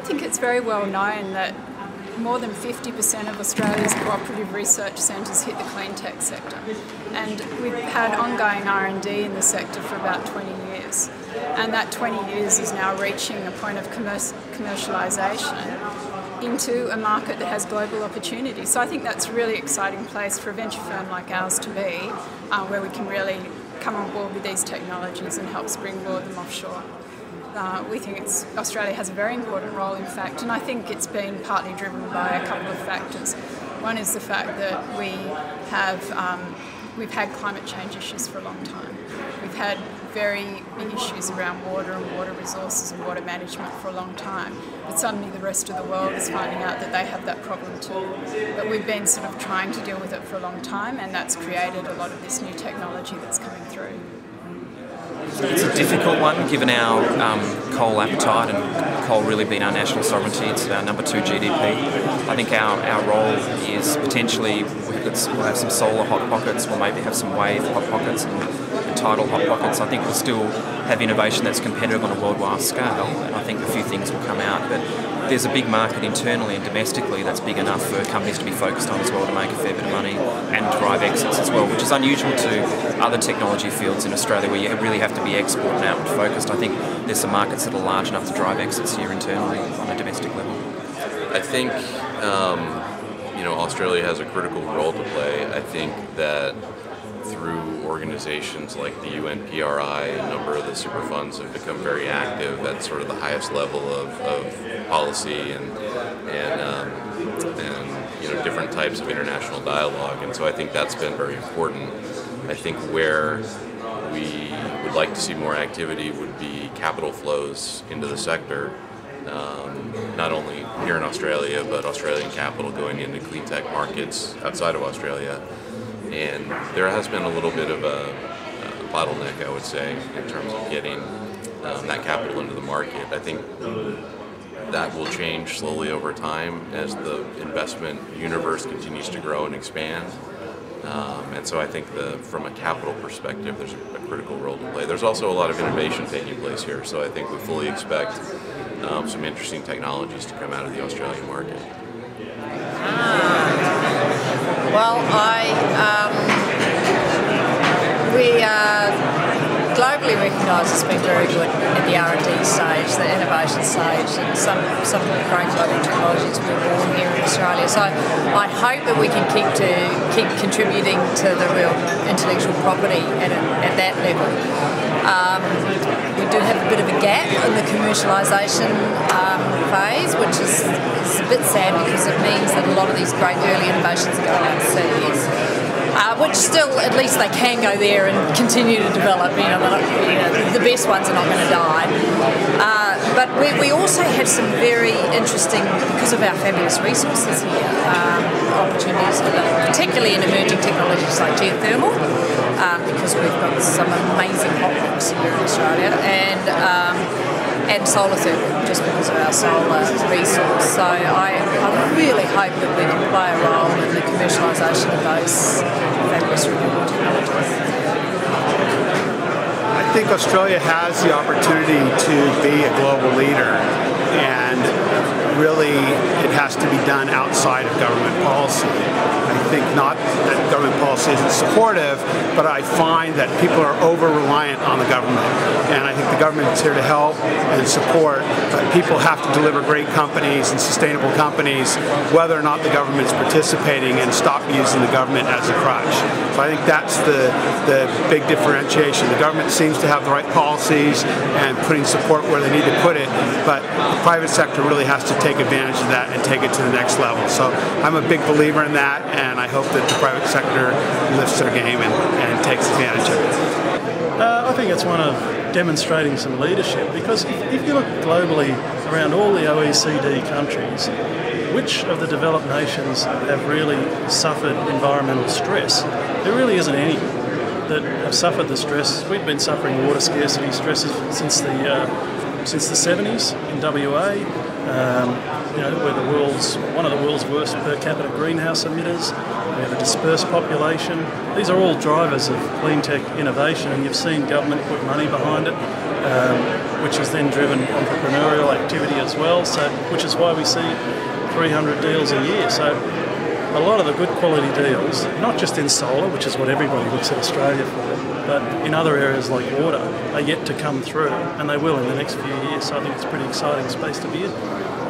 don't think it's very well known that more than 50% of Australia's cooperative research centres hit the cleantech sector, and we've had ongoing R&D in the sector for about 20 years, and that 20 years is now reaching a point of commercialisation into a market that has global opportunity. So I think that's a really exciting place for a venture firm like ours to be, where we can really come on board with these technologies and help springboard them offshore. We think Australia has a very important role, in fact, and I think it's been partly driven by a couple of factors. One is the fact that we've had climate change issues for a long time. We've had very big issues around water and water resources and water management for a long time, but suddenly the rest of the world is finding out that they have that problem too. But we've been sort of trying to deal with it for a long time, and that's created a lot of this new technology that's coming through. It's a difficult one given our coal appetite and coal really being our national sovereignty. It's our number 2 GDP. I think our role is potentially we'll have some solar hot pockets, we'll maybe have some wave hot pockets and tidal hot pockets. I think we'll still have innovation that's competitive on a worldwide scale, and I think a few things will come out. But there's a big market internally and domestically that's big enough for companies to be focused on as well, to make a fair bit of money and drive exits as well, which is unusual to other technology fields in Australia where you really have to be export and outward focused. I think there's some markets that are large enough to drive exits here internally on a domestic level. I think Australia has a critical role to play. I think that through organizations like the UNPRI, a number of the super funds have become very active at sort of the highest level of policy and different types of international dialogue, and so I think that's been very important. I think where we would like to see more activity would be capital flows into the sector, not only here in Australia, but Australian capital going into clean tech markets outside of Australia. And there has been a little bit of a bottleneck, I would say, in terms of getting that capital into the market. I think that will change slowly over time as the investment universe continues to grow and expand. And so I think from a capital perspective, there's a critical role to play. There's also a lot of innovation taking place here, so I think we fully expect some interesting technologies to come out of the Australian market. Well, we are globally recognised as being very good at the R&D stage, the innovation stage, and some great global technologies were born here in Australia. So I hope that we can keep contributing to the real intellectual property at that level. We do have a bit of a gap in the commercialisation phase, which is a bit sad because it means that a lot of these great early innovations are going overseas. Which still, at least they can go there and continue to develop. The best ones are not going to die. But we also have some very interesting, because of our fabulous resources here, opportunities to develop, particularly in emerging technologies like geothermal, because we've got some amazing hot rocks here in Australia, and solar thermal, just because of our solar resource. So I really hope that we can play a role in the commercialisation of those fabulous renewable technologies. I think Australia has the opportunity to be a global leader, and really it has to be done outside of government policy. I think not that government policy isn't supportive, but I find that people are over-reliant on the government, and I think the government is here to help and support, but people have to deliver great companies and sustainable companies whether or not the government is participating, and stop using the government as a crutch. So I think that's the big differentiation. The government seems to have the right policies and putting support where they need to put it, but the private sector really has to take advantage of that and take it to the next level. So I'm a big believer in that, and I hope that the private sector lifts their game and takes advantage of it. I think it's one of demonstrating some leadership, because if you look globally around all the OECD countries, which of the developed nations have really suffered environmental stress? There really isn't any that have suffered the stress. We've been suffering water scarcity stresses since the 70s in WA. We're one of the world's worst per capita greenhouse emitters. We have a dispersed population. These are all drivers of clean tech innovation, and you've seen government put money behind it. which has then driven entrepreneurial activity as well, so which is why we see 300 deals a year. So a lot of the good quality deals, not just in solar, which is what everybody looks at Australia for, but in other areas like water, are yet to come through, and they will in the next few years. So I think it's a pretty exciting space to be in.